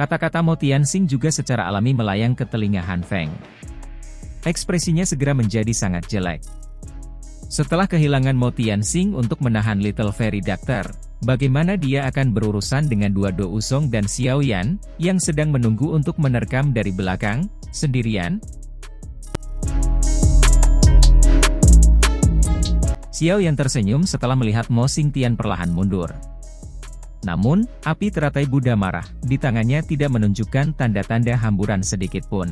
Kata-kata Mo Tianxing juga secara alami melayang ke telinga Han Feng. Ekspresinya segera menjadi sangat jelek. Setelah kehilangan Mo Tianxing untuk menahan Little Fairy Doctor, bagaimana dia akan berurusan dengan dua Do Usong dan Xiao Yan, yang sedang menunggu untuk menerkam dari belakang, sendirian? Xiao Yan tersenyum setelah melihat Mo Xingtian perlahan mundur. Namun, api teratai Buddha marah, di tangannya tidak menunjukkan tanda-tanda hamburan sedikit pun.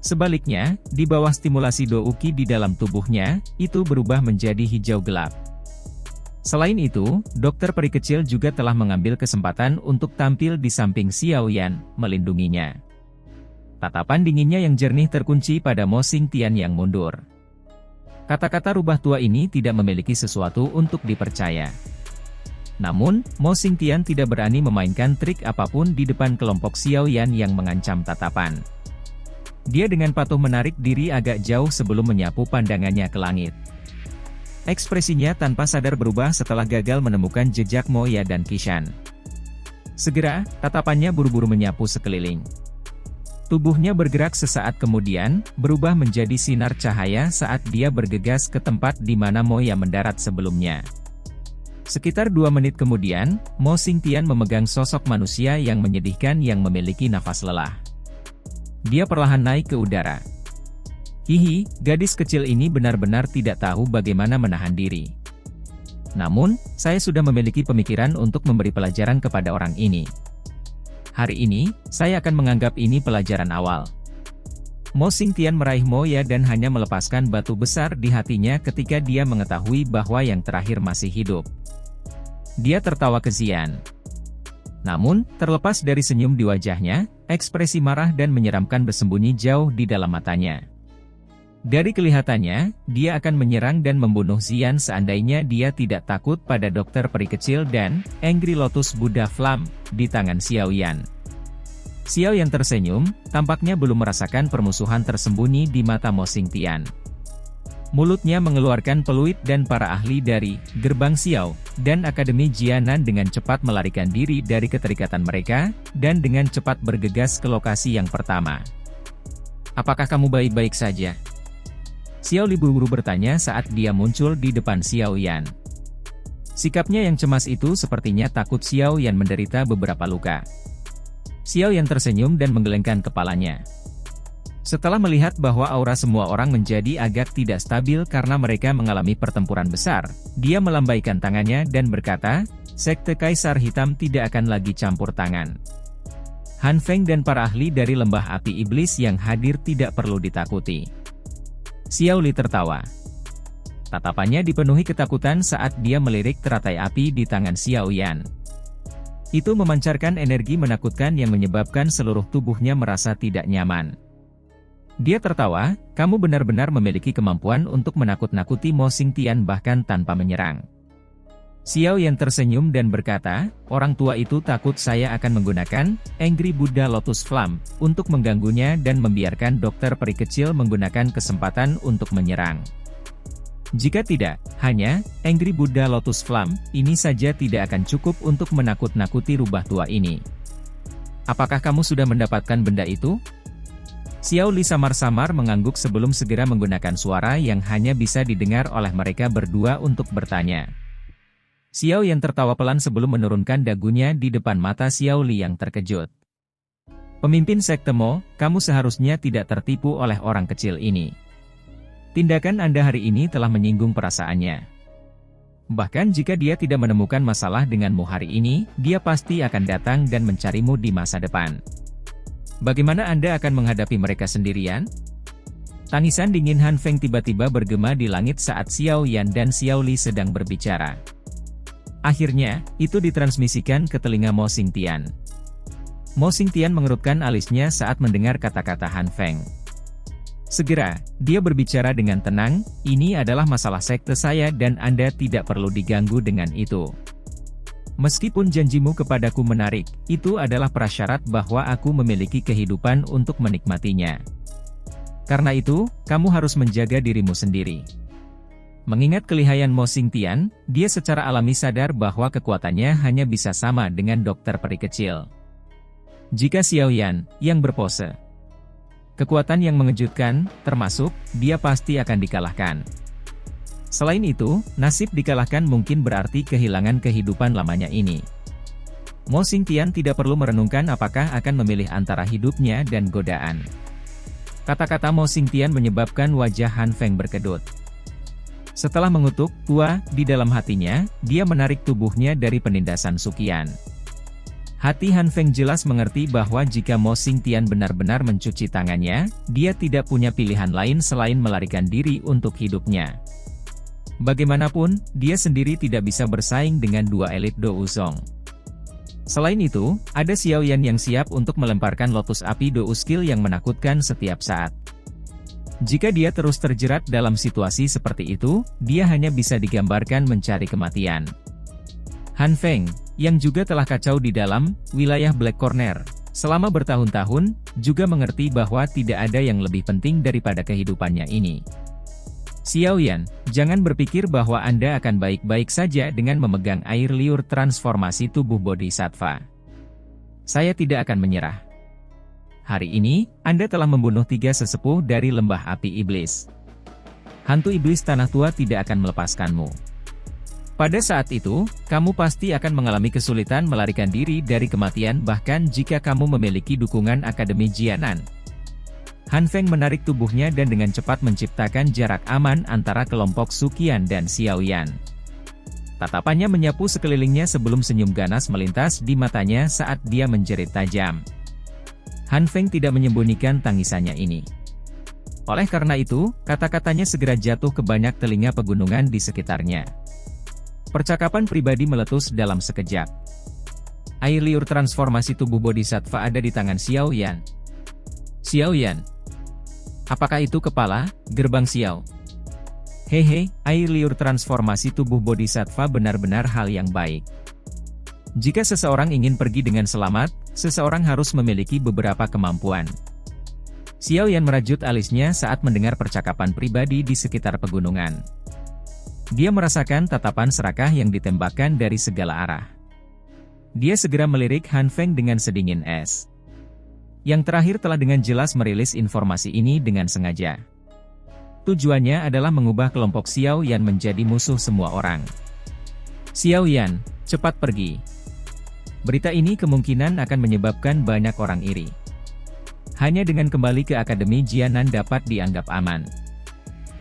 Sebaliknya, di bawah stimulasi Do Uqi di dalam tubuhnya, itu berubah menjadi hijau gelap. Selain itu, dokter peri kecil juga telah mengambil kesempatan untuk tampil di samping Xiao Yan, melindunginya. Tatapan dinginnya yang jernih terkunci pada Mo Xingtian yang mundur. Kata-kata rubah tua ini tidak memiliki sesuatu untuk dipercaya. Namun, Mo Xingtian tidak berani memainkan trik apapun di depan kelompok Xiao Yan yang mengancam tatapan. Dia dengan patuh menarik diri agak jauh sebelum menyapu pandangannya ke langit. Ekspresinya tanpa sadar berubah setelah gagal menemukan jejak Moya dan Qishan. Segera, tatapannya buru-buru menyapu sekeliling. Tubuhnya bergerak sesaat kemudian, berubah menjadi sinar cahaya saat dia bergegas ke tempat di mana Moya mendarat sebelumnya. Sekitar 2 menit kemudian, Mo Xingtian memegang sosok manusia yang menyedihkan yang memiliki nafas lelah. Dia perlahan naik ke udara. Hihi, gadis kecil ini benar-benar tidak tahu bagaimana menahan diri. Namun, saya sudah memiliki pemikiran untuk memberi pelajaran kepada orang ini. Hari ini, saya akan menganggap ini pelajaran awal. Mo Xingtian meraih Moya dan hanya melepaskan batu besar di hatinya ketika dia mengetahui bahwa yang terakhir masih hidup. Dia tertawa kezian. Namun, terlepas dari senyum di wajahnya, ekspresi marah dan menyeramkan bersembunyi jauh di dalam matanya. Dari kelihatannya, dia akan menyerang dan membunuh Xian seandainya dia tidak takut pada dokter peri kecil dan Angry Lotus Buddha Flam di tangan Xiao Yan. Xiao Yan tersenyum, tampaknya belum merasakan permusuhan tersembunyi di mata Mo Xingtian. Mulutnya mengeluarkan peluit dan para ahli dari Gerbang Xiao dan Akademi Jianan dengan cepat melarikan diri dari keterikatan mereka, dan dengan cepat bergegas ke lokasi yang pertama. "Apakah kamu baik-baik saja?" Xiao Li buru-buru bertanya saat dia muncul di depan Xiao Yan. Sikapnya yang cemas itu sepertinya takut Xiao Yan menderita beberapa luka. Xiao Yan tersenyum dan menggelengkan kepalanya. Setelah melihat bahwa aura semua orang menjadi agak tidak stabil karena mereka mengalami pertempuran besar, dia melambaikan tangannya dan berkata, "Sekte Kaisar Hitam tidak akan lagi campur tangan." Han Feng dan para ahli dari Lembah Api Iblis yang hadir tidak perlu ditakuti. Xiao Li tertawa. Tatapannya dipenuhi ketakutan saat dia melirik teratai api di tangan Xiao Yan. Itu memancarkan energi menakutkan yang menyebabkan seluruh tubuhnya merasa tidak nyaman. Dia tertawa, "Kamu benar-benar memiliki kemampuan untuk menakut-nakuti Mo Xingtian bahkan tanpa menyerang." Xiao Yan tersenyum dan berkata, "Orang tua itu takut saya akan menggunakan Angry Buddha Lotus Flam untuk mengganggunya dan membiarkan dokter peri kecil menggunakan kesempatan untuk menyerang. Jika tidak, hanya Angry Buddha Lotus Flam ini saja tidak akan cukup untuk menakut-nakuti rubah tua ini. Apakah kamu sudah mendapatkan benda itu?" Xiao Li samar-samar mengangguk sebelum segera menggunakan suara yang hanya bisa didengar oleh mereka berdua untuk bertanya. Xiao Yan tertawa pelan sebelum menurunkan dagunya di depan mata Xiao Li yang terkejut. "Pemimpin Sekte Mo, kamu seharusnya tidak tertipu oleh orang kecil ini. Tindakan Anda hari ini telah menyinggung perasaannya. Bahkan jika dia tidak menemukan masalah denganmu hari ini, dia pasti akan datang dan mencarimu di masa depan. Bagaimana Anda akan menghadapi mereka sendirian?" Tangisan dingin Han Feng tiba-tiba bergema di langit saat Xiao Yan dan Xiao Li sedang berbicara. Akhirnya, itu ditransmisikan ke telinga Mo Xingtian. Mo Xingtian mengerutkan alisnya saat mendengar kata-kata Han Feng. Segera, dia berbicara dengan tenang, "Ini adalah masalah sekte saya dan Anda tidak perlu diganggu dengan itu. Meskipun janjimu kepadaku menarik, itu adalah prasyarat bahwa aku memiliki kehidupan untuk menikmatinya. Karena itu, kamu harus menjaga dirimu sendiri." Mengingat kelihayan Mo Xingtian, dia secara alami sadar bahwa kekuatannya hanya bisa sama dengan dokter peri kecil. Jika Xiao Yan, yang berpose kekuatan yang mengejutkan, termasuk, dia pasti akan dikalahkan. Selain itu, nasib dikalahkan mungkin berarti kehilangan kehidupan lamanya ini. Mo Xingtian tidak perlu merenungkan apakah akan memilih antara hidupnya dan godaan. Kata-kata Mo Xingtian menyebabkan wajah Han Feng berkedut. Setelah mengutuk "tua" di dalam hatinya, dia menarik tubuhnya dari penindasan Suqian. Hati Han Feng jelas mengerti bahwa jika Mo Xingtian benar-benar mencuci tangannya, dia tidak punya pilihan lain selain melarikan diri untuk hidupnya. Bagaimanapun, dia sendiri tidak bisa bersaing dengan dua elit Do Uzong. Selain itu, ada Xiao Yan yang siap untuk melemparkan lotus api Do Skill yang menakutkan setiap saat. Jika dia terus terjerat dalam situasi seperti itu, dia hanya bisa digambarkan mencari kematian. Han Feng, yang juga telah kacau di dalam wilayah Black Corner selama bertahun-tahun, juga mengerti bahwa tidak ada yang lebih penting daripada kehidupannya ini. Xiao Yan, jangan berpikir bahwa Anda akan baik-baik saja dengan memegang air liur transformasi tubuh Bodhisattva. Saya tidak akan menyerah. Hari ini, Anda telah membunuh 3 sesepuh dari lembah api iblis. Hantu iblis tanah tua tidak akan melepaskanmu. Pada saat itu, kamu pasti akan mengalami kesulitan melarikan diri dari kematian bahkan jika kamu memiliki dukungan Akademi Jianan. Han Feng menarik tubuhnya dan dengan cepat menciptakan jarak aman antara kelompok Suqian dan Xiao Yan. Tatapannya menyapu sekelilingnya sebelum senyum ganas melintas di matanya saat dia menjerit tajam. Han Feng tidak menyembunyikan tangisannya ini. Oleh karena itu, kata-katanya segera jatuh ke banyak telinga pegunungan di sekitarnya. Percakapan pribadi meletus dalam sekejap. Air liur transformasi tubuh Bodhisattva ada di tangan Xiao Yan. Xiao Yan. Apakah itu kepala, gerbang Xiao? Hehe, air liur transformasi tubuh Bodhisattva benar-benar hal yang baik. Jika seseorang ingin pergi dengan selamat, seseorang harus memiliki beberapa kemampuan. Xiao Yan merajut alisnya saat mendengar percakapan pribadi di sekitar pegunungan. Dia merasakan tatapan serakah yang ditembakkan dari segala arah. Dia segera melirik Han Feng dengan sedingin es. Yang terakhir telah dengan jelas merilis informasi ini dengan sengaja. Tujuannya adalah mengubah kelompok Xiao Yan menjadi musuh semua orang. Xiao Yan, cepat pergi. Berita ini kemungkinan akan menyebabkan banyak orang iri. Hanya dengan kembali ke Akademi Jianan dapat dianggap aman.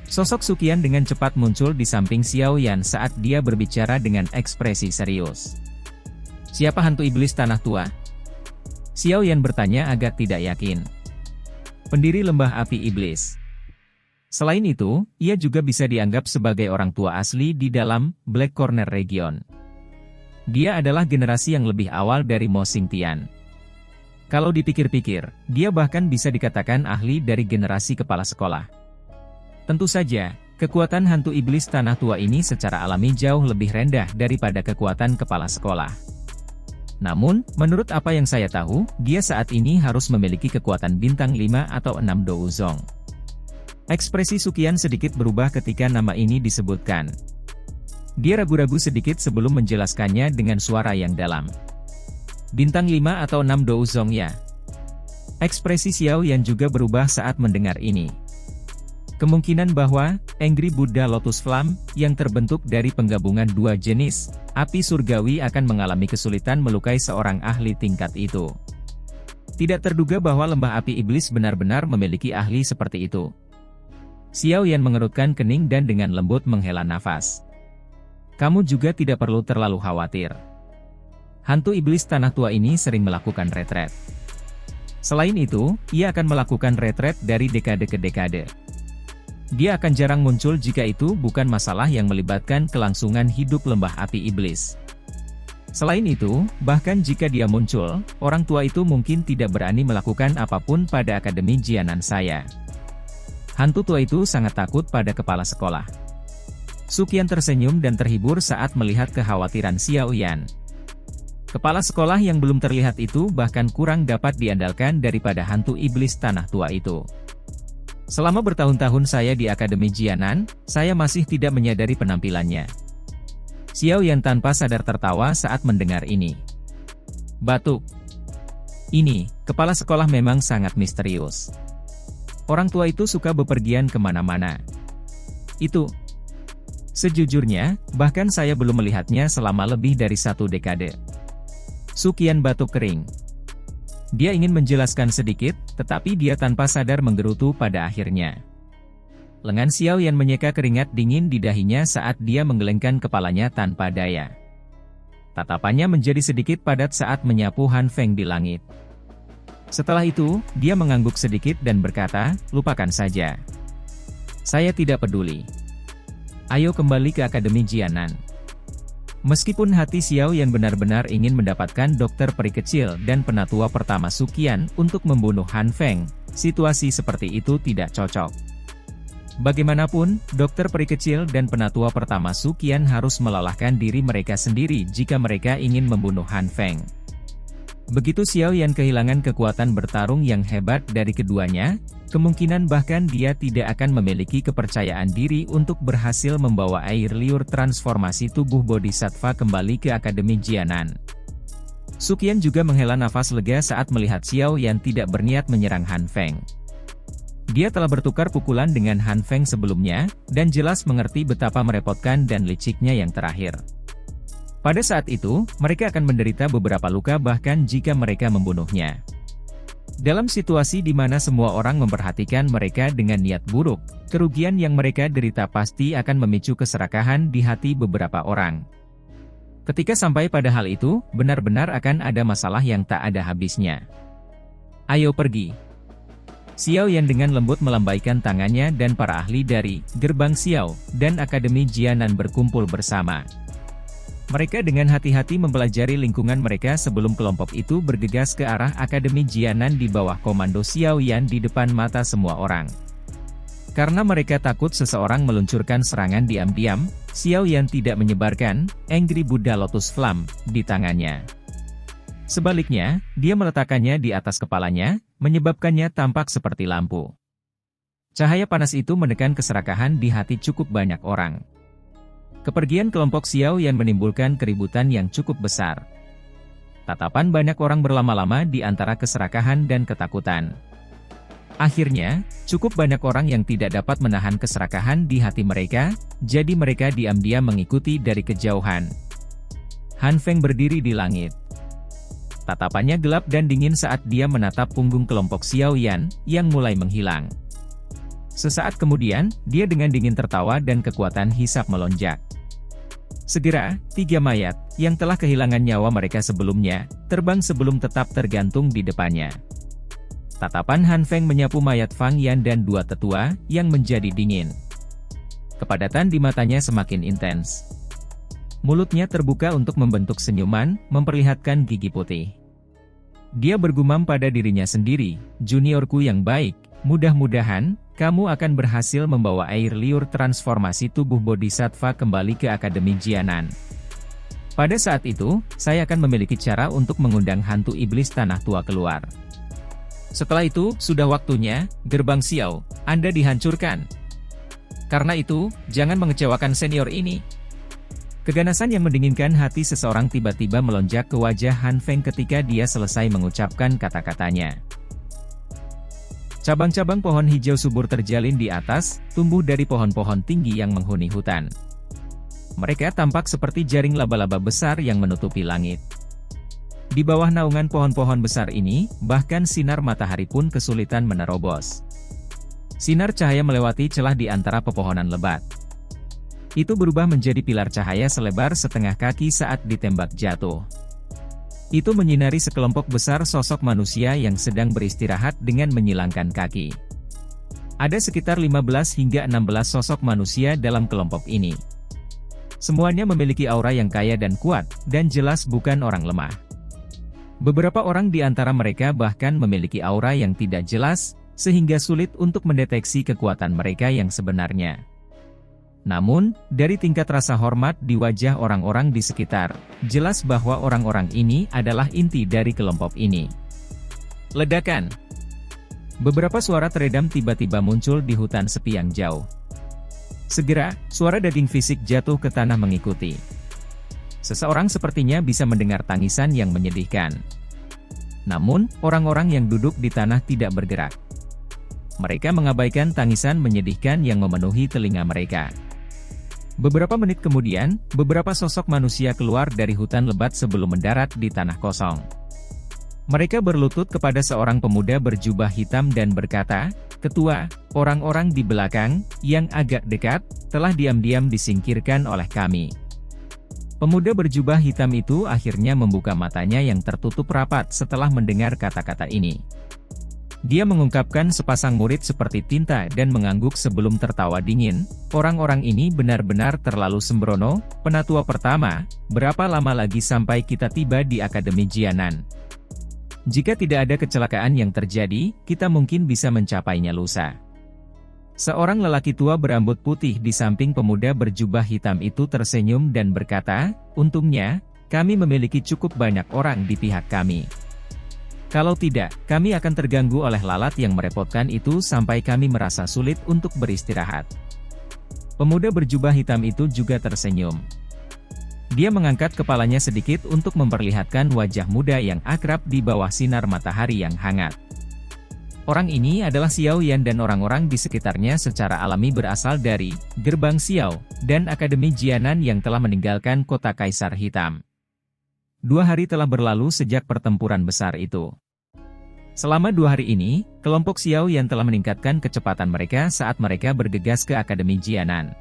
Sosok Suqian dengan cepat muncul di samping Xiao Yan saat dia berbicara dengan ekspresi serius. Siapa hantu iblis tanah tua? Xiao Yan bertanya agak tidak yakin. Pendiri lembah api iblis. Selain itu, ia juga bisa dianggap sebagai orang tua asli di dalam Black Corner Region. Dia adalah generasi yang lebih awal dari Mo Xingtian. Kalau dipikir-pikir, dia bahkan bisa dikatakan ahli dari generasi kepala sekolah. Tentu saja, kekuatan hantu iblis tanah tua ini secara alami jauh lebih rendah daripada kekuatan kepala sekolah. Namun, menurut apa yang saya tahu, dia saat ini harus memiliki kekuatan bintang 5 atau 6 Do Uzong. Ekspresi Suqian sedikit berubah ketika nama ini disebutkan. Dia ragu-ragu sedikit sebelum menjelaskannya dengan suara yang dalam. Bintang 5 atau 6 Do Uzong ya? Ekspresi Xiao Yan juga berubah saat mendengar ini. Kemungkinan bahwa Angry Buddha Lotus Flame yang terbentuk dari penggabungan dua jenis api surgawi akan mengalami kesulitan melukai seorang ahli tingkat itu. Tidak terduga bahwa lembah api iblis benar-benar memiliki ahli seperti itu. Xiao Yan mengerutkan kening dan dengan lembut menghela nafas. Kamu juga tidak perlu terlalu khawatir. Hantu iblis tanah tua ini sering melakukan retret. Selain itu, ia akan melakukan retret dari dekade ke dekade. Dia akan jarang muncul jika itu bukan masalah yang melibatkan kelangsungan hidup lembah api iblis. Selain itu, bahkan jika dia muncul, orang tua itu mungkin tidak berani melakukan apapun pada Akademi Jianan saya. Hantu tua itu sangat takut pada kepala sekolah. Suqian tersenyum dan terhibur saat melihat kekhawatiran Xiao Yan. Kepala sekolah yang belum terlihat itu bahkan kurang dapat diandalkan daripada hantu iblis tanah tua itu. Selama bertahun-tahun saya di Akademi Jianan, saya masih tidak menyadari penampilannya. Xiao Yan tanpa sadar tertawa saat mendengar ini. Batuk. Ini, kepala sekolah memang sangat misterius. Orang tua itu suka bepergian kemana-mana. Itu. Sejujurnya, bahkan saya belum melihatnya selama lebih dari 1 dekade. Sukian batuk kering. Dia ingin menjelaskan sedikit, tetapi dia tanpa sadar menggerutu pada akhirnya. Lengan Xiao Yan menyeka keringat dingin di dahinya saat dia menggelengkan kepalanya tanpa daya. Tatapannya menjadi sedikit padat saat menyapu Han Feng di langit. Setelah itu, dia mengangguk sedikit dan berkata, "Lupakan saja. Saya tidak peduli. Ayo kembali ke Akademi Jianan." Meskipun hati Xiao Yan benar-benar ingin mendapatkan dokter peri kecil dan penatua pertama Suqian untuk membunuh Han Feng, situasi seperti itu tidak cocok. Bagaimanapun, dokter peri kecil dan penatua pertama Suqian harus melelahkan diri mereka sendiri jika mereka ingin membunuh Han Feng. Begitu Xiao Yan kehilangan kekuatan bertarung yang hebat dari keduanya, kemungkinan bahkan dia tidak akan memiliki kepercayaan diri untuk berhasil membawa air liur transformasi tubuh Bodhisattva kembali ke Akademi Jianan. Suqian juga menghela nafas lega saat melihat Xiao Yan tidak berniat menyerang Han Feng. Dia telah bertukar pukulan dengan Han Feng sebelumnya, dan jelas mengerti betapa merepotkan dan liciknya yang terakhir. Pada saat itu, mereka akan menderita beberapa luka bahkan jika mereka membunuhnya. Dalam situasi di mana semua orang memperhatikan mereka dengan niat buruk, kerugian yang mereka derita pasti akan memicu keserakahan di hati beberapa orang. Ketika sampai pada hal itu, benar-benar akan ada masalah yang tak ada habisnya. Ayo pergi. Xiao Yan dengan lembut melambaikan tangannya dan para ahli dari Gerbang Xiao dan Akademi Jianan berkumpul bersama. Mereka dengan hati-hati mempelajari lingkungan mereka sebelum kelompok itu bergegas ke arah Akademi Jianan di bawah komando Xiao Yan di depan mata semua orang. Karena mereka takut seseorang meluncurkan serangan diam-diam, Xiao Yan tidak menyebarkan Angry Buddha Lotus Flame di tangannya. Sebaliknya, dia meletakkannya di atas kepalanya, menyebabkannya tampak seperti lampu. Cahaya panas itu menekan keserakahan di hati cukup banyak orang. Kepergian kelompok Xiao Yan menimbulkan keributan yang cukup besar. Tatapan banyak orang berlama-lama di antara keserakahan dan ketakutan. Akhirnya, cukup banyak orang yang tidak dapat menahan keserakahan di hati mereka, jadi mereka diam-diam mengikuti dari kejauhan. Han Feng berdiri di langit. Tatapannya gelap dan dingin saat dia menatap punggung kelompok Xiao Yan, yang mulai menghilang. Sesaat kemudian, dia dengan dingin tertawa dan kekuatan hisap melonjak. Segera, 3 mayat, yang telah kehilangan nyawa mereka sebelumnya, terbang sebelum tetap tergantung di depannya. Tatapan Han Feng menyapu mayat Fang Yan dan 2 tetua, yang menjadi dingin. Kepadatan di matanya semakin intens. Mulutnya terbuka untuk membentuk senyuman, memperlihatkan gigi putih. Dia bergumam pada dirinya sendiri, "Juniorku yang baik, mudah-mudahan kamu akan berhasil membawa air liur transformasi tubuh Bodhisattva kembali ke Akademi Jianan. Pada saat itu, saya akan memiliki cara untuk mengundang hantu iblis tanah tua keluar. Setelah itu, sudah waktunya, Gerbang Xiao, Anda dihancurkan. Karena itu, jangan mengecewakan senior ini." Keganasan yang mendinginkan hati seseorang tiba-tiba melonjak ke wajah Han Feng ketika dia selesai mengucapkan kata-katanya. Cabang-cabang pohon hijau subur terjalin di atas, tumbuh dari pohon-pohon tinggi yang menghuni hutan. Mereka tampak seperti jaring laba-laba besar yang menutupi langit. Di bawah naungan pohon-pohon besar ini, bahkan sinar matahari pun kesulitan menerobos. Sinar cahaya melewati celah di antara pepohonan lebat. Itu berubah menjadi pilar cahaya selebar setengah kaki saat ditembak jatuh. Itu menyinari sekelompok besar sosok manusia yang sedang beristirahat dengan menyilangkan kaki. Ada sekitar 15 hingga 16 sosok manusia dalam kelompok ini. Semuanya memiliki aura yang kaya dan kuat, dan jelas bukan orang lemah. Beberapa orang di antara mereka bahkan memiliki aura yang tidak jelas, sehingga sulit untuk mendeteksi kekuatan mereka yang sebenarnya. Namun, dari tingkat rasa hormat di wajah orang-orang di sekitar, jelas bahwa orang-orang ini adalah inti dari kelompok ini. Ledakan. Beberapa suara teredam tiba-tiba muncul di hutan sepi yang jauh. Segera, suara daging fisik jatuh ke tanah mengikuti. Seseorang sepertinya bisa mendengar tangisan yang menyedihkan. Namun, orang-orang yang duduk di tanah tidak bergerak. Mereka mengabaikan tangisan menyedihkan yang memenuhi telinga mereka. Beberapa menit kemudian, beberapa sosok manusia keluar dari hutan lebat sebelum mendarat di tanah kosong. Mereka berlutut kepada seorang pemuda berjubah hitam dan berkata, "Ketua, orang-orang di belakang, yang agak dekat, telah diam-diam disingkirkan oleh kami." Pemuda berjubah hitam itu akhirnya membuka matanya yang tertutup rapat setelah mendengar kata-kata ini. Dia mengungkapkan sepasang murid seperti tinta dan mengangguk sebelum tertawa dingin. "Orang-orang ini benar-benar terlalu sembrono, penatua pertama, berapa lama lagi sampai kita tiba di Akademi Jianan? Jika tidak ada kecelakaan yang terjadi, kita mungkin bisa mencapainya lusa." Seorang lelaki tua berambut putih di samping pemuda berjubah hitam itu tersenyum dan berkata, "Untungnya, kami memiliki cukup banyak orang di pihak kami. Kalau tidak, kami akan terganggu oleh lalat yang merepotkan itu sampai kami merasa sulit untuk beristirahat." Pemuda berjubah hitam itu juga tersenyum. Dia mengangkat kepalanya sedikit untuk memperlihatkan wajah muda yang akrab di bawah sinar matahari yang hangat. Orang ini adalah Xiao Yan dan orang-orang di sekitarnya secara alami berasal dari Gerbang Xiao dan Akademi Jianan yang telah meninggalkan kota Kaisar Hitam. 2 hari telah berlalu sejak pertempuran besar itu. Selama 2 hari ini, kelompok Xiao Yan telah meningkatkan kecepatan mereka saat mereka bergegas ke Akademi Jianan.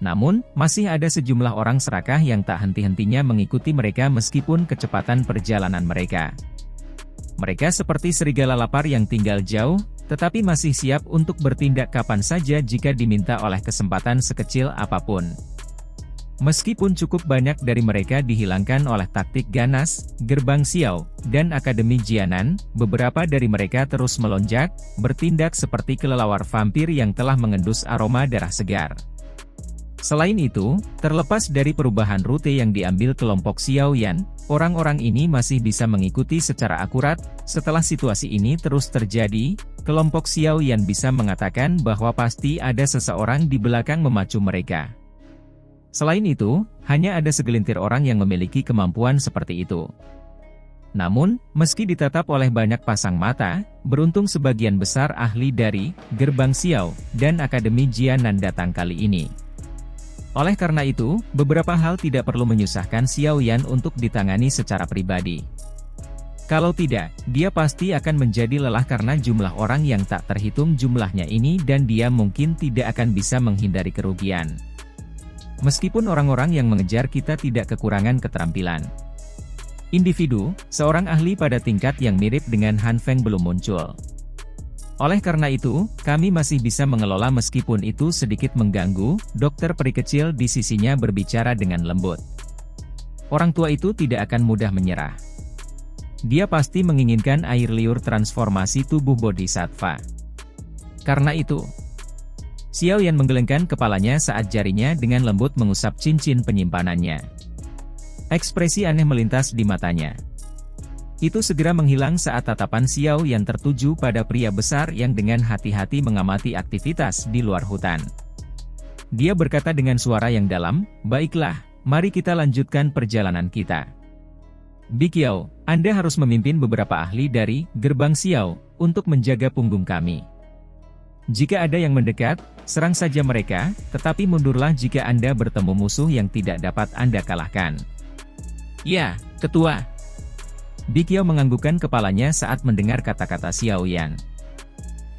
Namun, masih ada sejumlah orang serakah yang tak henti-hentinya mengikuti mereka meskipun kecepatan perjalanan mereka. Mereka seperti serigala lapar yang tinggal jauh, tetapi masih siap untuk bertindak kapan saja jika diminta oleh kesempatan sekecil apapun. Meskipun cukup banyak dari mereka dihilangkan oleh taktik ganas, Gerbang Xiao, dan Akademi Jianan, beberapa dari mereka terus melonjak, bertindak seperti kelelawar vampir yang telah mengendus aroma darah segar. Selain itu, terlepas dari perubahan rute yang diambil kelompok Xiao Yan, orang-orang ini masih bisa mengikuti secara akurat. Setelah situasi ini terus terjadi, kelompok Xiao Yan bisa mengatakan bahwa pasti ada seseorang di belakang memacu mereka. Selain itu, hanya ada segelintir orang yang memiliki kemampuan seperti itu. Namun, meski ditatap oleh banyak pasang mata, beruntung sebagian besar ahli dari Gerbang Xiao dan Akademi Jianan datang kali ini. Oleh karena itu, beberapa hal tidak perlu menyusahkan Xiao Yan untuk ditangani secara pribadi. Kalau tidak, dia pasti akan menjadi lelah karena jumlah orang yang tak terhitung jumlahnya ini dan dia mungkin tidak akan bisa menghindari kerugian. Meskipun orang-orang yang mengejar kita tidak kekurangan keterampilan individu, seorang ahli pada tingkat yang mirip dengan Han Feng belum muncul. Oleh karena itu, kami masih bisa mengelola meskipun itu sedikit mengganggu. Dokter peri kecil di sisinya berbicara dengan lembut. Orang tua itu tidak akan mudah menyerah. Dia pasti menginginkan air liur transformasi tubuh Bodhisattva. Karena itu, Xiao Yan menggelengkan kepalanya saat jarinya dengan lembut mengusap cincin penyimpanannya. Ekspresi aneh melintas di matanya. Itu segera menghilang saat tatapan Xiao Yan tertuju pada pria besar yang dengan hati-hati mengamati aktivitas di luar hutan. Dia berkata dengan suara yang dalam, "Baiklah, mari kita lanjutkan perjalanan kita. Bikiao, Anda harus memimpin beberapa ahli dari Gerbang Xiao untuk menjaga punggung kami. Jika ada yang mendekat, serang saja mereka, tetapi mundurlah jika Anda bertemu musuh yang tidak dapat Anda kalahkan." "Ya, Ketua." Bikiao menganggukkan kepalanya saat mendengar kata-kata Xiao Yan.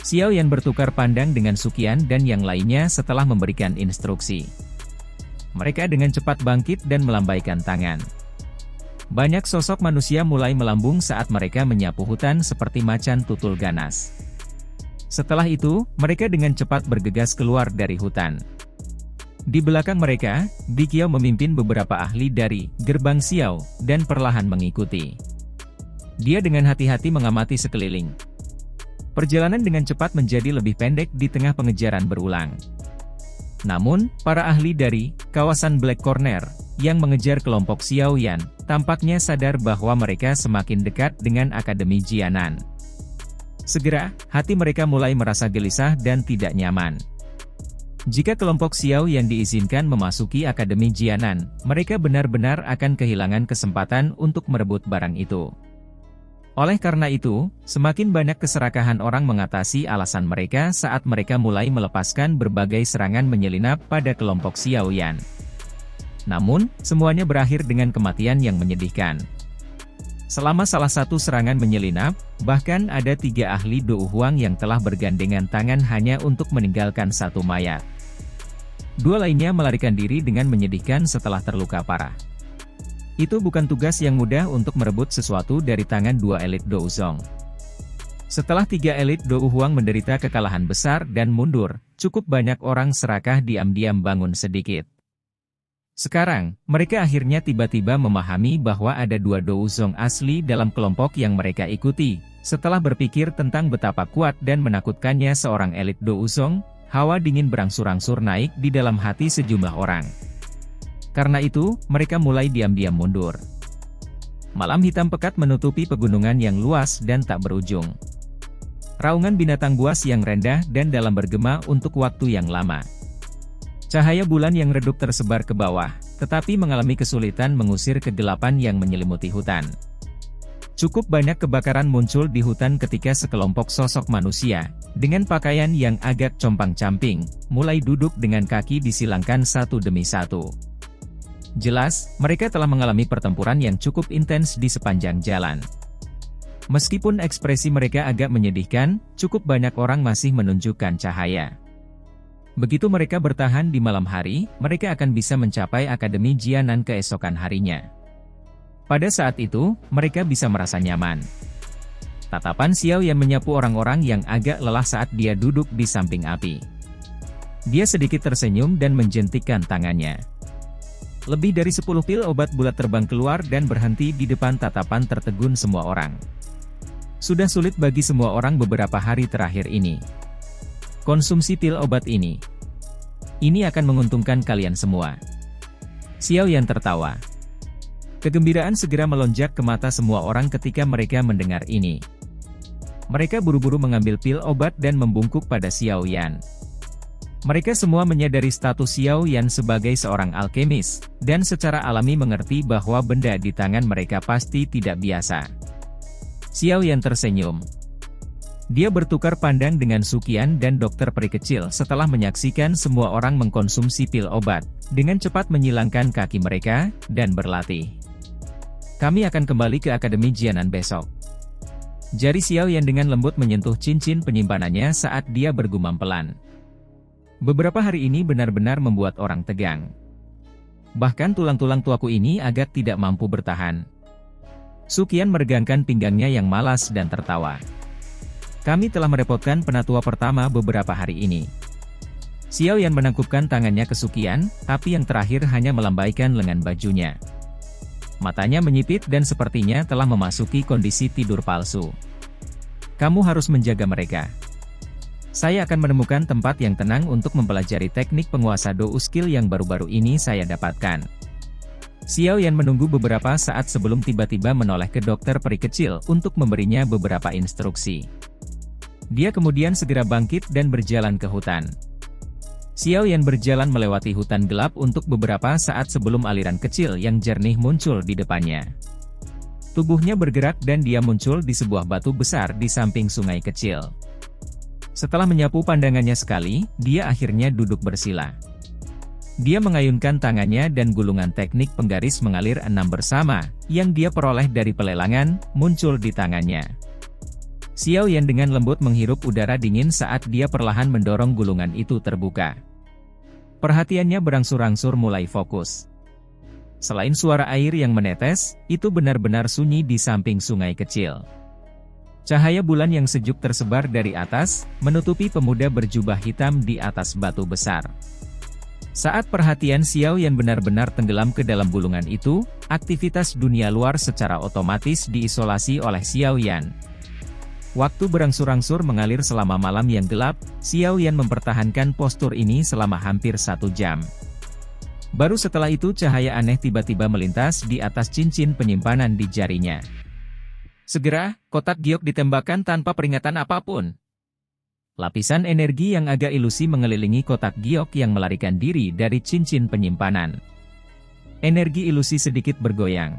Xiao Yan bertukar pandang dengan Suqian dan yang lainnya setelah memberikan instruksi. Mereka dengan cepat bangkit dan melambaikan tangan. Banyak sosok manusia mulai melambung saat mereka menyapu hutan seperti macan tutul ganas. Setelah itu, mereka dengan cepat bergegas keluar dari hutan. Di belakang mereka, Bikiao memimpin beberapa ahli dari Gerbang Xiao dan perlahan mengikuti. Dia dengan hati-hati mengamati sekeliling. Perjalanan dengan cepat menjadi lebih pendek di tengah pengejaran berulang. Namun, para ahli dari kawasan Black Corner yang mengejar kelompok Xiao Yan tampaknya sadar bahwa mereka semakin dekat dengan Akademi Jianan. Segera, hati mereka mulai merasa gelisah dan tidak nyaman. Jika kelompok Xiao Yan diizinkan memasuki Akademi Jianan, mereka benar-benar akan kehilangan kesempatan untuk merebut barang itu. Oleh karena itu, semakin banyak keserakahan orang mengatasi alasan mereka saat mereka mulai melepaskan berbagai serangan menyelinap pada kelompok Xiaoyan. Namun, semuanya berakhir dengan kematian yang menyedihkan. Selama salah satu serangan menyelinap, bahkan ada 3 ahli Dou Huang yang telah bergandengan tangan hanya untuk meninggalkan satu mayat. 2 lainnya melarikan diri dengan menyedihkan setelah terluka parah. Itu bukan tugas yang mudah untuk merebut sesuatu dari tangan 2 elit Douzong. Setelah 3 elit Dou Huang menderita kekalahan besar dan mundur, cukup banyak orang serakah diam-diam bangun sedikit. Sekarang, mereka akhirnya tiba-tiba memahami bahwa ada 2 Douzong asli dalam kelompok yang mereka ikuti. Setelah berpikir tentang betapa kuat dan menakutkannya seorang elit Douzong, hawa dingin berangsur-angsur naik di dalam hati sejumlah orang. Karena itu, mereka mulai diam-diam mundur. Malam hitam pekat menutupi pegunungan yang luas dan tak berujung. Raungan binatang buas yang rendah dan dalam bergema untuk waktu yang lama. Cahaya bulan yang redup tersebar ke bawah, tetapi mengalami kesulitan mengusir kegelapan yang menyelimuti hutan. Cukup banyak kebakaran muncul di hutan ketika sekelompok sosok manusia, dengan pakaian yang agak compang-camping, mulai duduk dengan kaki disilangkan satu demi satu. Jelas, mereka telah mengalami pertempuran yang cukup intens di sepanjang jalan. Meskipun ekspresi mereka agak menyedihkan, cukup banyak orang masih menunjukkan cahaya. Begitu mereka bertahan di malam hari, mereka akan bisa mencapai Akademi Jianan keesokan harinya. Pada saat itu, mereka bisa merasa nyaman. Tatapan Xiao yang menyapu orang-orang yang agak lelah saat dia duduk di samping api. Dia sedikit tersenyum dan menjentikkan tangannya. Lebih dari 10 pil obat bulat terbang keluar dan berhenti di depan tatapan tertegun semua orang. Sudah sulit bagi semua orang beberapa hari terakhir ini. Konsumsi pil obat ini. Ini akan menguntungkan kalian semua. Xiao Yan tertawa. Kegembiraan segera melonjak ke mata semua orang ketika mereka mendengar ini. Mereka buru-buru mengambil pil obat dan membungkuk pada Xiao Yan. Mereka semua menyadari status Xiao Yan sebagai seorang alkemis, dan secara alami mengerti bahwa benda di tangan mereka pasti tidak biasa. Xiao Yan tersenyum. Dia bertukar pandang dengan Suqian dan dokter peri kecil setelah menyaksikan semua orang mengkonsumsi pil obat, dengan cepat menyilangkan kaki mereka, dan berlatih. Kami akan kembali ke Akademi Jianan besok. Jari Xiao Yan dengan lembut menyentuh cincin penyimpanannya saat dia bergumam pelan. Beberapa hari ini benar-benar membuat orang tegang. Bahkan tulang-tulang tuaku ini agak tidak mampu bertahan. Suqian meregangkan pinggangnya yang malas dan tertawa. Kami telah merepotkan penatua pertama beberapa hari ini. Xiao Yan menangkupkan tangannya ke Suqian, tapi yang terakhir hanya melambaikan lengan bajunya. Matanya menyipit dan sepertinya telah memasuki kondisi tidur palsu. Kamu harus menjaga mereka. Saya akan menemukan tempat yang tenang untuk mempelajari teknik penguasa Dou skill yang baru-baru ini saya dapatkan. Xiao Yan menunggu beberapa saat sebelum tiba-tiba menoleh ke dokter peri kecil untuk memberinya beberapa instruksi. Dia kemudian segera bangkit dan berjalan ke hutan. Xiao Yan berjalan melewati hutan gelap untuk beberapa saat sebelum aliran kecil yang jernih muncul di depannya. Tubuhnya bergerak dan dia muncul di sebuah batu besar di samping sungai kecil. Setelah menyapu pandangannya sekali, dia akhirnya duduk bersila. Dia mengayunkan tangannya dan gulungan teknik penggaris mengalir 6 bersama, yang dia peroleh dari pelelangan, muncul di tangannya. Xiao Yan dengan lembut menghirup udara dingin saat dia perlahan mendorong gulungan itu terbuka. Perhatiannya berangsur-angsur mulai fokus. Selain suara air yang menetes, itu benar-benar sunyi di samping sungai kecil. Cahaya bulan yang sejuk tersebar dari atas, menutupi pemuda berjubah hitam di atas batu besar. Saat perhatian Xiao Yan benar-benar tenggelam ke dalam gulungan itu, aktivitas dunia luar secara otomatis diisolasi oleh Xiao Yan. Waktu berangsur-angsur mengalir selama malam yang gelap, Xiao Yan mempertahankan postur ini selama hampir 1 jam. Baru setelah itu cahaya aneh tiba-tiba melintas di atas cincin penyimpanan di jarinya. Segera, kotak giok ditembakkan tanpa peringatan apapun. Lapisan energi yang agak ilusi mengelilingi kotak giok yang melarikan diri dari cincin penyimpanan. Energi ilusi sedikit bergoyang.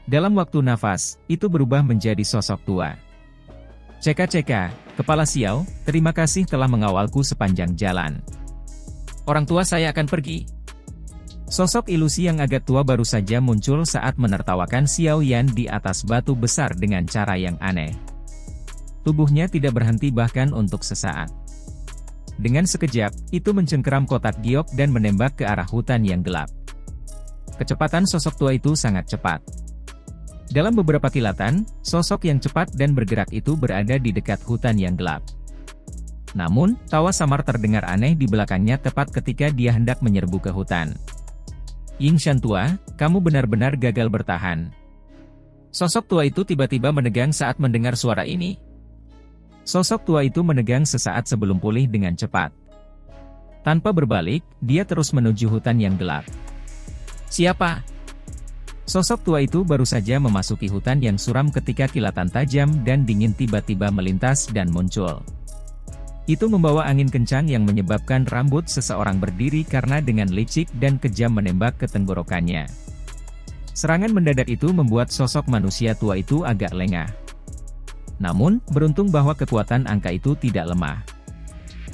Dalam waktu nafas, itu berubah menjadi sosok tua. "Ceka-ceka, Kepala Xiao, terima kasih telah mengawalku sepanjang jalan. Orang tua saya akan pergi." Sosok ilusi yang agak tua baru saja muncul saat menertawakan Xiao Yan di atas batu besar dengan cara yang aneh. Tubuhnya tidak berhenti bahkan untuk sesaat. Dengan sekejap, itu mencengkeram kotak giok dan menembak ke arah hutan yang gelap. Kecepatan sosok tua itu sangat cepat. Dalam beberapa kilatan, sosok yang cepat dan bergerak itu berada di dekat hutan yang gelap. Namun, tawa samar terdengar aneh di belakangnya tepat ketika dia hendak menyerbu ke hutan. "Yingshan tua, kamu benar-benar gagal bertahan." Sosok tua itu tiba-tiba menegang saat mendengar suara ini. Sosok tua itu menegang sesaat sebelum pulih dengan cepat. Tanpa berbalik, dia terus menuju hutan yang gelap. "Siapa?" Sosok tua itu baru saja memasuki hutan yang suram ketika kilatan tajam dan dingin tiba-tiba melintas dan muncul. Itu membawa angin kencang yang menyebabkan rambut seseorang berdiri karena dengan licik dan kejam menembak ke tenggorokannya. Serangan mendadak itu membuat sosok manusia tua itu agak lengah. Namun, beruntung bahwa kekuatan angka itu tidak lemah.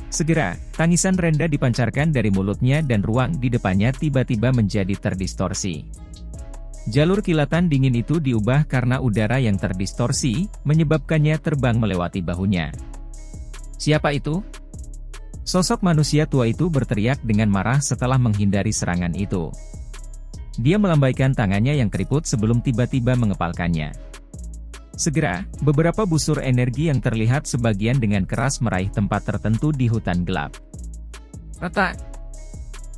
Segera, tangisan rendah dipancarkan dari mulutnya dan ruang di depannya tiba-tiba menjadi terdistorsi. Jalur kilatan dingin itu diubah karena udara yang terdistorsi, menyebabkannya terbang melewati bahunya. "Siapa itu?" Sosok manusia tua itu berteriak dengan marah setelah menghindari serangan itu. Dia melambaikan tangannya yang keriput sebelum tiba-tiba mengepalkannya. Segera, beberapa busur energi yang terlihat sebagian dengan keras meraih tempat tertentu di hutan gelap. Retak!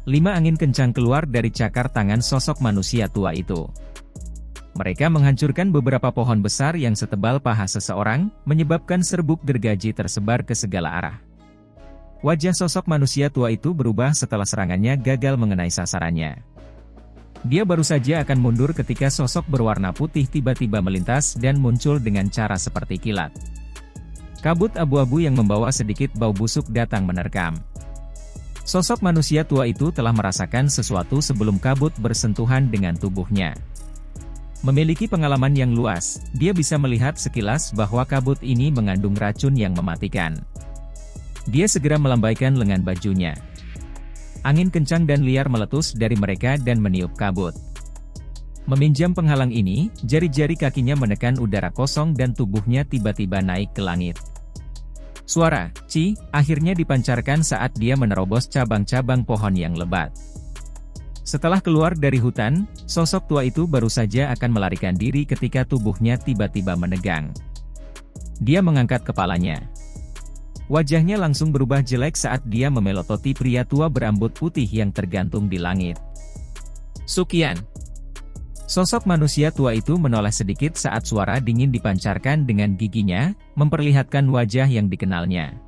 5 angin kencang keluar dari cakar tangan sosok manusia tua itu. Mereka menghancurkan beberapa pohon besar yang setebal paha seseorang, menyebabkan serbuk gergaji tersebar ke segala arah. Wajah sosok manusia tua itu berubah setelah serangannya gagal mengenai sasarannya. Dia baru saja akan mundur ketika sosok berwarna putih tiba-tiba melintas dan muncul dengan cara seperti kilat. Kabut abu-abu yang membawa sedikit bau busuk datang menerkam. Sosok manusia tua itu telah merasakan sesuatu sebelum kabut bersentuhan dengan tubuhnya. Memiliki pengalaman yang luas, dia bisa melihat sekilas bahwa kabut ini mengandung racun yang mematikan. Dia segera melambaikan lengan bajunya. Angin kencang dan liar meletus dari mereka dan meniup kabut. Meminjam penghalang ini, jari-jari kakinya menekan udara kosong dan tubuhnya tiba-tiba naik ke langit. Suara "Ci" akhirnya dipancarkan saat dia menerobos cabang-cabang pohon yang lebat. Setelah keluar dari hutan, sosok tua itu baru saja akan melarikan diri ketika tubuhnya tiba-tiba menegang. Dia mengangkat kepalanya. Wajahnya langsung berubah jelek saat dia memelototi pria tua berambut putih yang tergantung di langit. "Sukian!" Sosok manusia tua itu menoleh sedikit saat suara dingin dipancarkan dengan giginya, memperlihatkan wajah yang dikenalnya.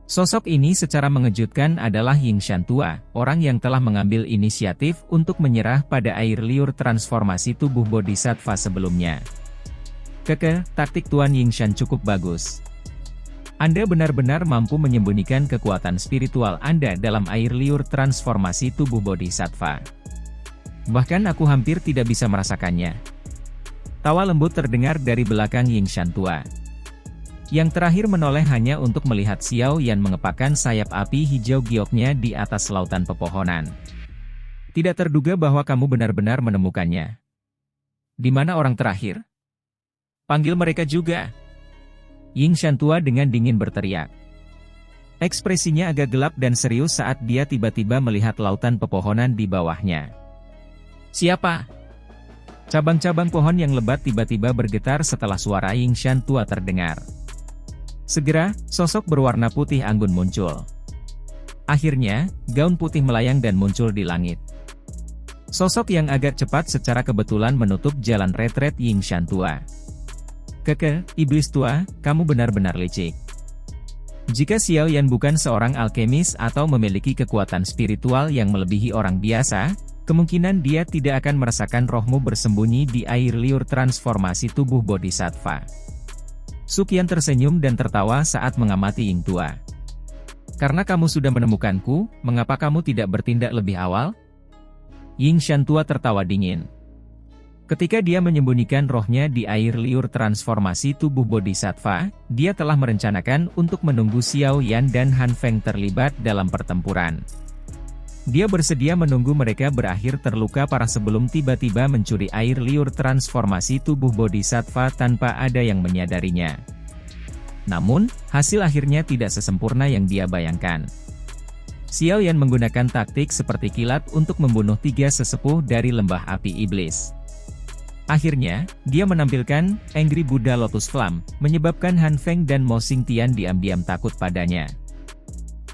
Sosok ini secara mengejutkan adalah Yingshan tua, orang yang telah mengambil inisiatif untuk menyerah pada air liur transformasi tubuh bodhisattva sebelumnya. Taktik Tuan Yingshan cukup bagus. Anda benar-benar mampu menyembunyikan kekuatan spiritual Anda dalam air liur transformasi tubuh bodhisattva. Bahkan aku hampir tidak bisa merasakannya. Tawa lembut terdengar dari belakang Yingshan tua. Yang terakhir menoleh hanya untuk melihat Xiao Yan mengepakkan sayap api hijau gioknya di atas lautan pepohonan. "Tidak terduga bahwa kamu benar-benar menemukannya. Di mana orang terakhir? Panggil mereka juga." Yingshan tua dengan dingin berteriak. Ekspresinya agak gelap dan serius saat dia tiba-tiba melihat lautan pepohonan di bawahnya. "Siapa?" Cabang-cabang pohon yang lebat tiba-tiba bergetar setelah suara Yingshan tua terdengar. Segera, sosok berwarna putih anggun muncul. Akhirnya, gaun putih melayang dan muncul di langit. Sosok yang agak cepat secara kebetulan menutup jalan retret Yingshan tua. Iblis tua, kamu benar-benar licik. Jika Xiao Yan bukan seorang alkemis atau memiliki kekuatan spiritual yang melebihi orang biasa, kemungkinan dia tidak akan merasakan rohmu bersembunyi di air liur transformasi tubuh bodhisattva." Sukian tersenyum dan tertawa saat mengamati Ying tua. "Karena kamu sudah menemukanku, mengapa kamu tidak bertindak lebih awal?" Yingshan tua tertawa dingin. Ketika dia menyembunyikan rohnya di air liur transformasi tubuh Bodhisattva, dia telah merencanakan untuk menunggu Xiao Yan dan Han Feng terlibat dalam pertempuran. Dia bersedia menunggu mereka berakhir terluka parah sebelum tiba-tiba mencuri air liur transformasi tubuh Bodhisattva tanpa ada yang menyadarinya. Namun, hasil akhirnya tidak sesempurna yang dia bayangkan. Xiao Yan menggunakan taktik seperti kilat untuk membunuh 3 sesepuh dari lembah api iblis. Akhirnya, dia menampilkan Angry Buddha Lotus Flame, menyebabkan Han Feng dan Mo Xingtian diam-diam takut padanya.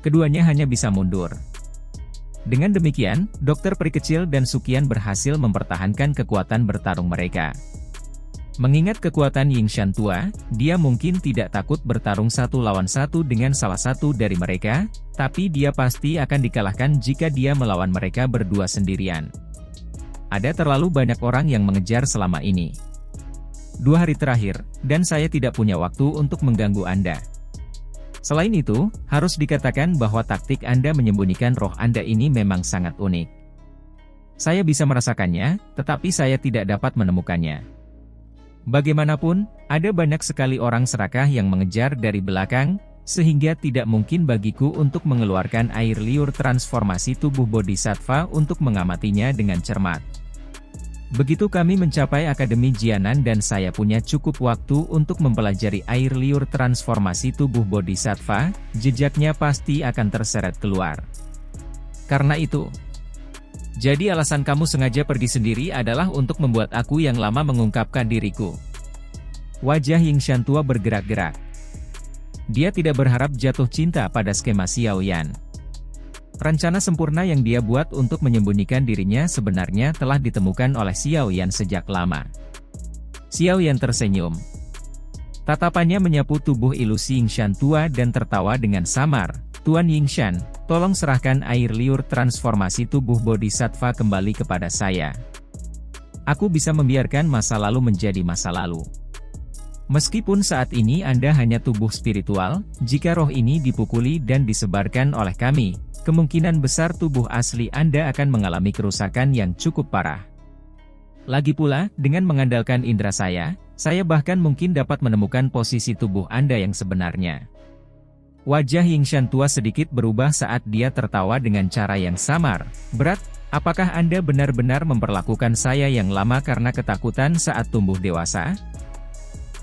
Keduanya hanya bisa mundur. Dengan demikian, Dokter Peri Kecil dan Suqian berhasil mempertahankan kekuatan bertarung mereka. Mengingat kekuatan Yingshan tua, dia mungkin tidak takut bertarung 1 lawan 1 dengan salah satu dari mereka, tapi dia pasti akan dikalahkan jika dia melawan mereka berdua sendirian. Ada terlalu banyak orang yang mengejar selama ini. 2 hari terakhir, dan saya tidak punya waktu untuk mengganggu Anda. Selain itu, harus dikatakan bahwa taktik Anda menyembunyikan roh Anda ini memang sangat unik. Saya bisa merasakannya, tetapi saya tidak dapat menemukannya. Bagaimanapun, ada banyak sekali orang serakah yang mengejar dari belakang, sehingga tidak mungkin bagiku untuk mengeluarkan air liur transformasi tubuh Bodhisattva untuk mengamatinya dengan cermat. Begitu kami mencapai Akademi Jianan dan saya punya cukup waktu untuk mempelajari air liur transformasi tubuh Bodhisattva, jejaknya pasti akan terseret keluar. Karena itu, jadi alasan kamu sengaja pergi sendiri adalah untuk membuat aku yang lama mengungkapkan diriku. Wajah Yingshan tua bergerak-gerak. Dia tidak berharap jatuh cinta pada skema Xiao Yan. Rencana sempurna yang dia buat untuk menyembunyikan dirinya sebenarnya telah ditemukan oleh Xiao Yan sejak lama. Xiao Yan tersenyum. Tatapannya menyapu tubuh ilusi Yingshan tua dan tertawa dengan samar. Tuan Yingshan, tolong serahkan air liur transformasi tubuh Bodhisattva kembali kepada saya. Aku bisa membiarkan masa lalu menjadi masa lalu. Meskipun saat ini Anda hanya tubuh spiritual, jika roh ini dipukuli dan disebarkan oleh kami, kemungkinan besar tubuh asli Anda akan mengalami kerusakan yang cukup parah. Lagi pula, dengan mengandalkan indera saya bahkan mungkin dapat menemukan posisi tubuh Anda yang sebenarnya. Wajah Yingshan tua sedikit berubah saat dia tertawa dengan cara yang samar. Berat, apakah Anda benar-benar memperlakukan saya yang lama karena ketakutan saat tumbuh dewasa?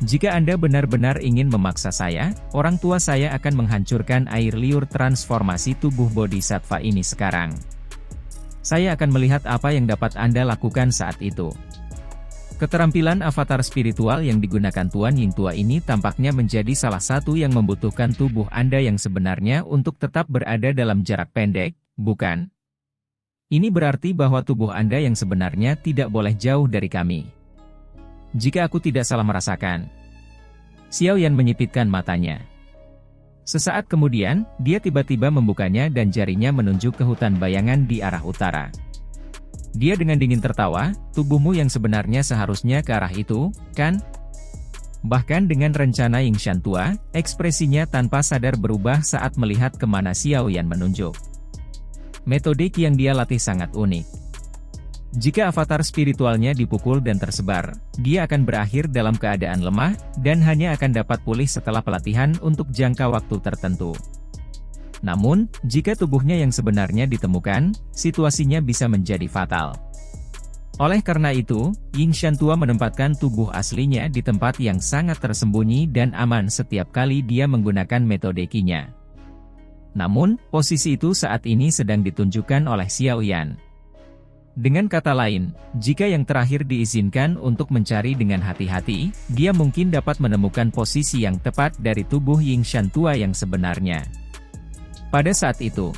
Jika Anda benar-benar ingin memaksa saya, orang tua saya akan menghancurkan air liur transformasi tubuh Bodhisattva ini sekarang. Saya akan melihat apa yang dapat Anda lakukan saat itu. Keterampilan avatar spiritual yang digunakan Tuan Ying tua ini tampaknya menjadi salah satu yang membutuhkan tubuh Anda yang sebenarnya untuk tetap berada dalam jarak pendek, bukan? Ini berarti bahwa tubuh Anda yang sebenarnya tidak boleh jauh dari kami. Jika aku tidak salah merasakan. Xiao Yan menyipitkan matanya. Sesaat kemudian, dia tiba-tiba membukanya dan jarinya menunjuk ke hutan bayangan di arah utara. Dia dengan dingin tertawa, tubuhmu yang sebenarnya seharusnya ke arah itu, kan? Bahkan dengan rencana Yingshan tua, ekspresinya tanpa sadar berubah saat melihat kemana Xiao Yan menunjuk. Metodik yang dia latih sangat unik. Jika avatar spiritualnya dipukul dan tersebar, dia akan berakhir dalam keadaan lemah, dan hanya akan dapat pulih setelah pelatihan untuk jangka waktu tertentu. Namun, jika tubuhnya yang sebenarnya ditemukan, situasinya bisa menjadi fatal. Oleh karena itu, Yingshan tua menempatkan tubuh aslinya di tempat yang sangat tersembunyi dan aman setiap kali dia menggunakan metode Qi-nya. Namun, posisi itu saat ini sedang ditunjukkan oleh Xiao Yan. Dengan kata lain, jika yang terakhir diizinkan untuk mencari dengan hati-hati, dia mungkin dapat menemukan posisi yang tepat dari tubuh Yingshan tua yang sebenarnya. Pada saat itu,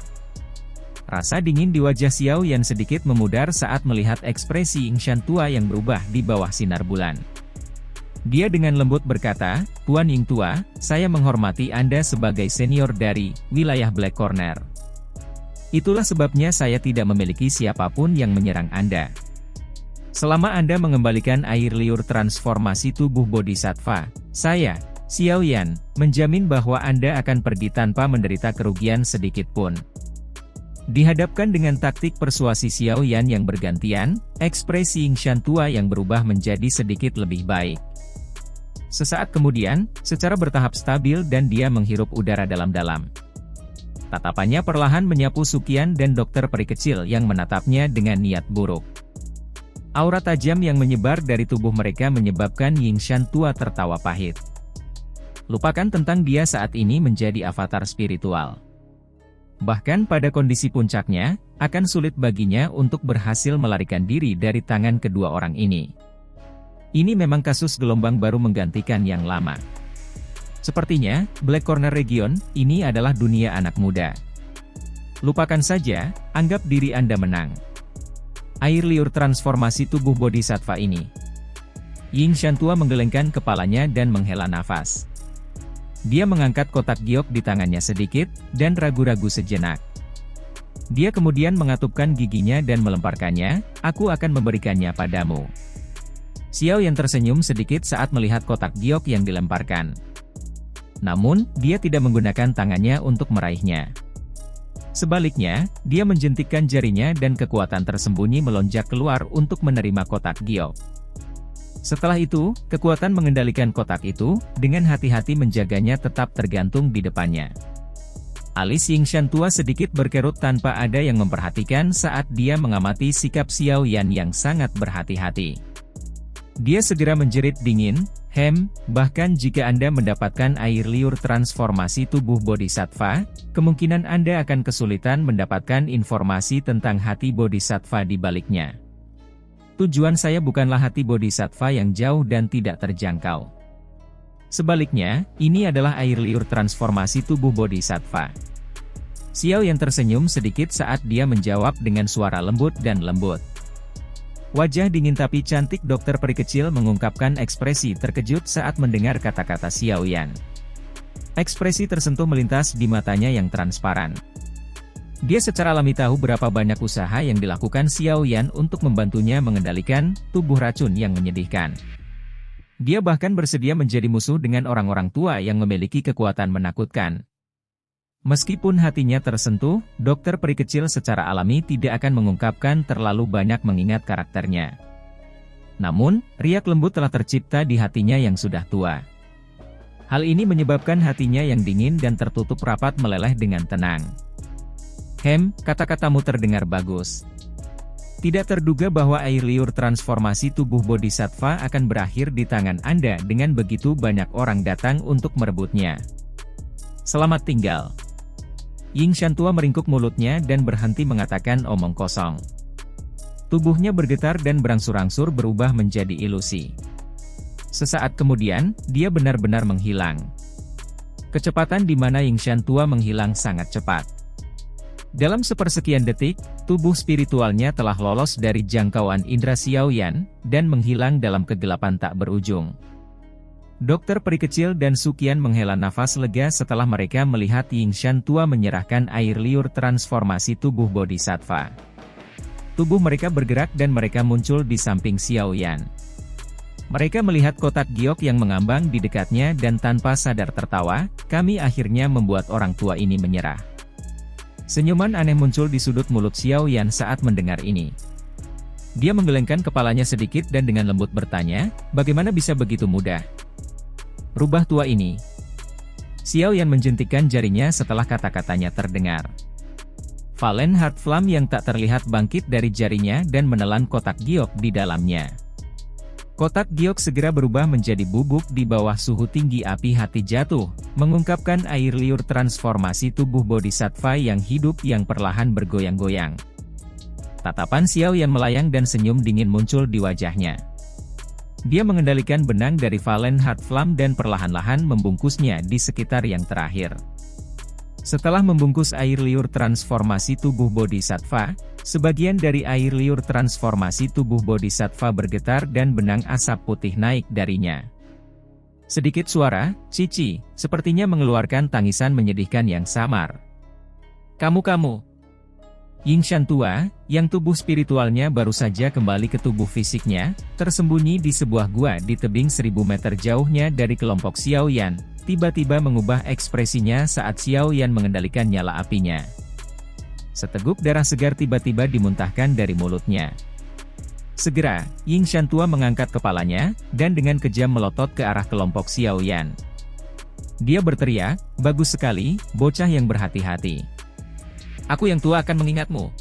rasa dingin di wajah Xiao Yan sedikit memudar saat melihat ekspresi Yingshan tua yang berubah di bawah sinar bulan. Dia dengan lembut berkata, "Tuan Ying tua, saya menghormati Anda sebagai senior dari wilayah Black Corner. Itulah sebabnya saya tidak memiliki siapapun yang menyerang Anda. Selama Anda mengembalikan air liur transformasi tubuh Bodhisattva, saya, Xiao Yan, menjamin bahwa Anda akan pergi tanpa menderita kerugian sedikit pun." Dihadapkan dengan taktik persuasi Xiao Yan yang bergantian, ekspresi Ying Shan tua yang berubah menjadi sedikit lebih baik. Sesaat kemudian, secara bertahap stabil dan dia menghirup udara dalam-dalam. Tatapannya perlahan menyapu Suqian dan dokter peri kecil yang menatapnya dengan niat buruk. Aura tajam yang menyebar dari tubuh mereka menyebabkan Ying Shan tua tertawa pahit. Lupakan tentang dia saat ini menjadi avatar spiritual. Bahkan pada kondisi puncaknya, akan sulit baginya untuk berhasil melarikan diri dari tangan kedua orang ini. Ini memang kasus gelombang baru menggantikan yang lama. Sepertinya, Black Corner Region, ini adalah dunia anak muda. Lupakan saja, anggap diri Anda menang. Air liur transformasi tubuh Bodhisattva ini. Ying Shan tua menggelengkan kepalanya dan menghela nafas. Dia mengangkat kotak giok di tangannya sedikit, dan ragu-ragu sejenak. Dia kemudian mengatupkan giginya dan melemparkannya, aku akan memberikannya padamu. Xiao Yan tersenyum sedikit saat melihat kotak giok yang dilemparkan. Namun, dia tidak menggunakan tangannya untuk meraihnya. Sebaliknya, dia menjentikkan jarinya dan kekuatan tersembunyi melonjak keluar untuk menerima kotak giok. Setelah itu, kekuatan mengendalikan kotak itu, dengan hati-hati menjaganya tetap tergantung di depannya. Alis Ying Shan tua sedikit berkerut tanpa ada yang memperhatikan saat dia mengamati sikap Xiao Yan yang sangat berhati-hati. Dia segera menjerit dingin, bahkan jika Anda mendapatkan air liur transformasi tubuh Bodhisattva, kemungkinan Anda akan kesulitan mendapatkan informasi tentang hati Bodhisattva di baliknya. Tujuan saya bukanlah hati Bodhisattva yang jauh dan tidak terjangkau. Sebaliknya, ini adalah air liur transformasi tubuh Bodhisattva. Xiao Yan tersenyum sedikit saat dia menjawab dengan suara lembut dan lembut. Wajah dingin tapi cantik dokter peri kecil mengungkapkan ekspresi terkejut saat mendengar kata-kata Xiao Yan. Ekspresi tersentuh melintas di matanya yang transparan. Dia secara alami tahu berapa banyak usaha yang dilakukan Xiao Yan untuk membantunya mengendalikan tubuh racun yang menyedihkan. Dia bahkan bersedia menjadi musuh dengan orang-orang tua yang memiliki kekuatan menakutkan. Meskipun hatinya tersentuh, dokter peri kecil secara alami tidak akan mengungkapkan terlalu banyak mengingat karakternya. Namun, riak lembut telah tercipta di hatinya yang sudah tua. Hal ini menyebabkan hatinya yang dingin dan tertutup rapat meleleh dengan tenang. Kata-katamu terdengar bagus. Tidak terduga bahwa air liur transformasi tubuh Bodhisattva akan berakhir di tangan Anda dengan begitu banyak orang datang untuk merebutnya. Selamat tinggal. Ying Shan tua meringkuk mulutnya dan berhenti mengatakan omong kosong. Tubuhnya bergetar dan berangsur-angsur berubah menjadi ilusi. Sesaat kemudian, dia benar-benar menghilang. Kecepatan di mana Ying Shan tua menghilang sangat cepat. Dalam sepersekian detik, tubuh spiritualnya telah lolos dari jangkauan indera Xiao Yan, dan menghilang dalam kegelapan tak berujung. Dokter peri kecil dan Suqian menghela nafas lega setelah mereka melihat Ying Shan tua menyerahkan air liur transformasi tubuh Bodhisattva. Tubuh mereka bergerak dan mereka muncul di samping Xiao Yan. Mereka melihat kotak giok yang mengambang di dekatnya dan tanpa sadar tertawa, kami akhirnya membuat orang tua ini menyerah. Senyuman aneh muncul di sudut mulut Xiao Yan saat mendengar ini. Dia menggelengkan kepalanya sedikit dan dengan lembut bertanya, bagaimana bisa begitu mudah? Rubah tua ini. Xiao Yan menjentikkan jarinya setelah kata-katanya terdengar. Valen Heart Flame yang tak terlihat bangkit dari jarinya dan menelan kotak giok di dalamnya. Kotak giok segera berubah menjadi bubuk di bawah suhu tinggi api hati jatuh, mengungkapkan air liur transformasi tubuh Bodhisattva yang hidup yang perlahan bergoyang-goyang. Tatapan Xiao Yan melayang dan senyum dingin muncul di wajahnya. Dia mengendalikan benang dari Valen Heart Flame dan perlahan-lahan membungkusnya di sekitar yang terakhir. Setelah membungkus air liur transformasi tubuh Bodhisattva, sebagian dari air liur transformasi tubuh Bodhisattva bergetar dan benang asap putih naik darinya. Sedikit suara, Cici, sepertinya mengeluarkan tangisan menyedihkan yang samar. Kamu. Ying Shan tua, yang tubuh spiritualnya baru saja kembali ke tubuh fisiknya, tersembunyi di sebuah gua di tebing 1000 meter jauhnya dari kelompok Xiao Yan, tiba-tiba mengubah ekspresinya saat Xiao Yan mengendalikan nyala apinya. Seteguk darah segar tiba-tiba dimuntahkan dari mulutnya. Segera, Ying Shantua mengangkat kepalanya, dan dengan kejam melotot ke arah kelompok Xiao Yan. Dia berteriak, "Bagus sekali, bocah yang berhati-hati. Aku yang tua akan mengingatmu."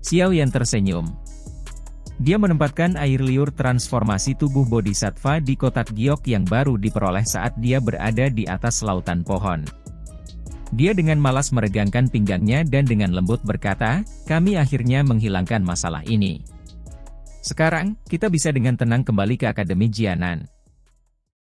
Xiao Yan tersenyum. Dia menempatkan air liur transformasi tubuh Bodhisattva di kotak giok yang baru diperoleh saat dia berada di atas lautan pohon. Dia dengan malas meregangkan pinggangnya dan dengan lembut berkata, "Kami akhirnya menghilangkan masalah ini. Sekarang, kita bisa dengan tenang kembali ke Akademi Jianan."